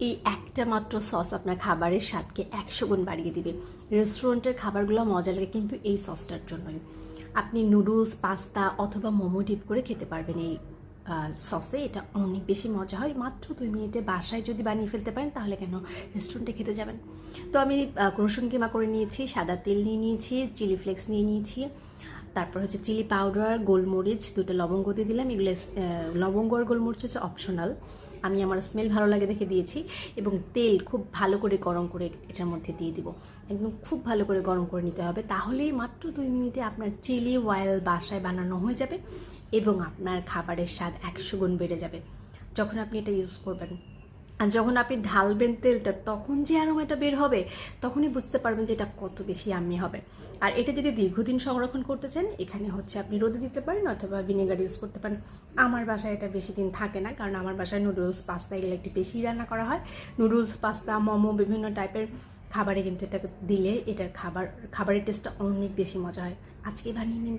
এই একটা মাত্র সস আপনার খাবারের স্বাদকে 100 গুণ বাড়িয়ে দিবে। রেস্টুরেন্টের খাবারগুলো মজা লাগে কিন্তু এই সসটার জন্যই। আপনি নুডলস, পাস্তা অথবা মোমো ডিপ করে খেতে পারবেন এই সসে। এটা অনেক বেশি মজা হয়। মাত্র 2 মিনিটে বাসায় যদি বানিয়ে ফেলতে পারেন তাহলে কেন রেস্টুরেন্টে খেতে যাবেন। তো আমি রসুন কিমা করে নিয়েছি, সাদা তেল নিয়ে নিয়েছি, চিলি ফ্লেক্স নিয়ে নিয়েছি, তারপর হচ্ছে চিলি পাউডার, গোলমরিচ, 2টা লবঙ্গ দিয়ে দিলাম। এগুলো লবঙ্গ আর গোলমরিচ হচ্ছে অপশনাল, আমি আমার স্মেল ভালো লাগে দেখে দিয়েছি। এবং তেল খুব ভালো করে গরম করে এটার মধ্যে দিয়ে দিব। একদম খুব ভালো করে গরম করে নিতে হবে, তাহলেই মাত্র 2 মিনিটে আপনার চিলি অয়েল বাসায় বানানো হয়ে যাবে এবং আপনার খাবারের স্বাদ 100 গুণ বেড়ে যাবে যখন আপনি এটা ইউজ করবেন। আর যখন আপনি ঢালবেন তেলটা, তখন যে অ্যারোমাটা বের হবে, তখনই বুঝতে পারবেন যে এটা কত বেশি ইয়াম্মি হবে। আর এটা যদি দীর্ঘদিন সংরক্ষণ করতে চান, এখানে হচ্ছে আপনি রোদে দিতে পারেন অথবা ভিনেগার ইউজ করতে পারেন। আমার বাসায় এটা বেশি দিন থাকে না, কারণ আমার বাসায় নুডলস, পাস্তা এগুলো একটু বেশি রান্না করা হয়। নুডলস, পাস্তা, মোমো বিভিন্ন টাইপের খাবারে কিন্তু এটা দিলে এটার খাবারের টেস্টটা অনেক বেশি মজা হয়। আজকে বানিয়ে নিন।